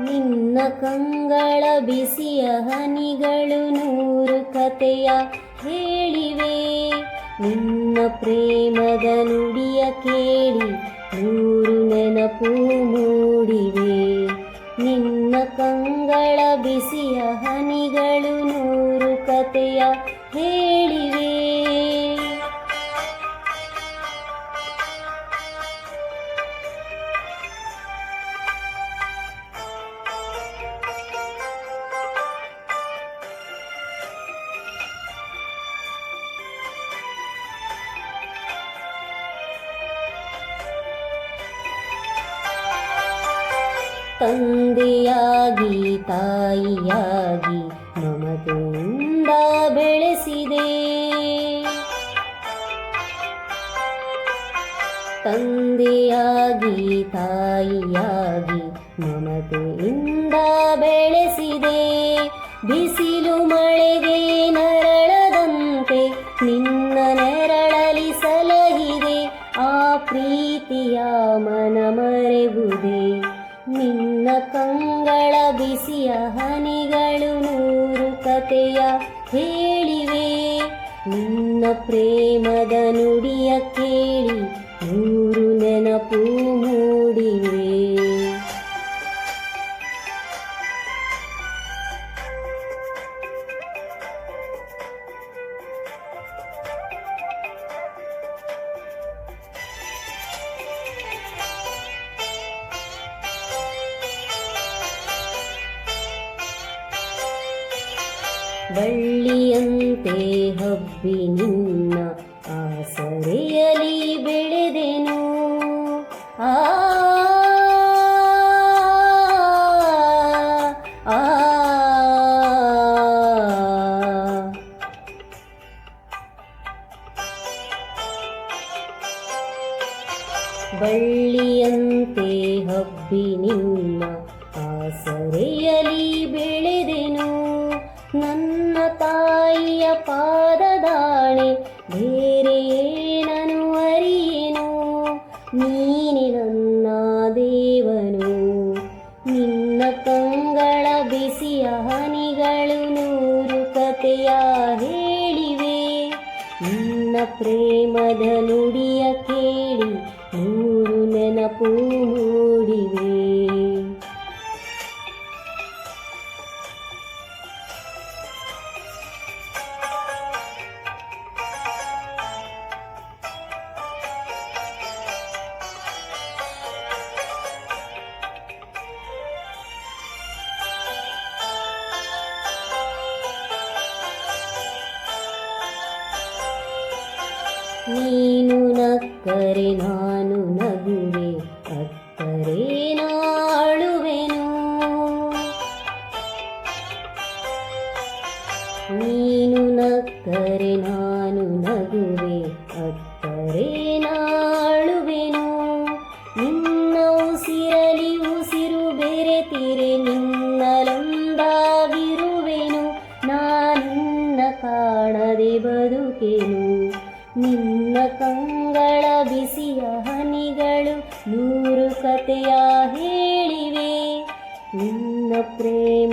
ನಿನ್ನ ಕಂಗಳ ಬಿಸಿಯ ಹನಿಗಳು ನೂರು ಕಥೆಯ ಹೇಳಿವೆ. ನಿನ್ನ ಪ್ರೇಮದ ನುಡಿಯ ಕೇಳಿ ನೂರು ನೆನಪು ಮೂಡಿವೆ. ನಿನ್ನ ಕಂಗಳ ಬಿಸಿಯ ಹನಿಗಳು ನೂರು ಕಥೆಯ ಹೇಳಿವೆ. ತಂದೆಯಾಗಿ ತಾಯಿಯಾಗಿ ಮಮತೆಯಿಂದ ಬೆಳೆಸಿದೆ. ತಂದೆಯಾಗಿ ತಾಯಿಯಾಗಿ ಮಮತೆಯಿಂದ ಬೆಳೆಸಿದೆ. ಬಿಸಿಲು ಮಳೆಗೆ ನರಳದಂತೆ ನಿನ್ನ ನೆರಳಲಿ ಸಲಹಿದೆ. ಆ ಪ್ರೀತಿಯ ಮನ ಮರೆವುದೇ. ನಿನ್ನ ಕಂಗಳ ಬಿಸಿಯ ಹನಿಗಳು ನೂರು ಕಥೆಯ ಹೇಳಿವೆ. ನಿನ್ನ ಪ್ರೇಮದ ನುಡಿಯ ಕೇಳಿ ನೂರು ನೆನಪು ಮೂಡಿವೆ. ಬಳ್ಳಿಯಂತೆ ಹಬ್ಬಿ ನಿನ್ನ ಆಸರೆಯಲಿ ಬೆಳೆದೆನು. ಆ ಆ ಬಳ್ಳಿಯಂತೆ ಹಬ್ಬಿ ನಿನ್ನ ಆಸರೆಯಲಿ ಬೆಳೆದೆನು. ನನ್ನ ತಾಯಿಯ ಪಾದದಾಣೆ ಬೇರೆ ಏನನು ಅರಿಯೆನು. ನೀನೆ ನನ್ನ ದೇವನು. ನಿನ್ನ ಕಂಗಳ ಬಿಸಿಯ ಹನಿಗಳು ನೂರು ಕಥೆಯ ಹೇಳಿವೆ. ನಿನ್ನ ಪ್ರೇಮದ ನುಡಿಯ ಕೇಳಿ ನೂರು ನೆನಪು ಮೂಡಿವೆ. ನೀನು ನಕ್ಕರೆ ನಾನು ನಗುವೆ, ಅತ್ತರೆ ನಾಳುವೆನು. ನೀನು ನಕ್ಕರೆ ನಾನು ನಗುವೆ, ಅತ್ತರೆ ನಾಳುವೆನು. ನಿನ್ನ ಉಸಿರಲಿ ಉಸಿರು ಬೆರೆತಿರೆ ನಿನ್ನಲೊಂದಾಗಿರುವೆನು. ನಾನಿನ್ನ ಕಾಣದೆ ಬದುಕೆನು. ನಿನ್ನ ಕಂಗಳ ಬಿಸಿಯ ಹನಿಗಳು ನೂರು ಕಥೆಯ ಹೇಳಿವೆ. ನಿನ್ನ ಪ್ರೇಮ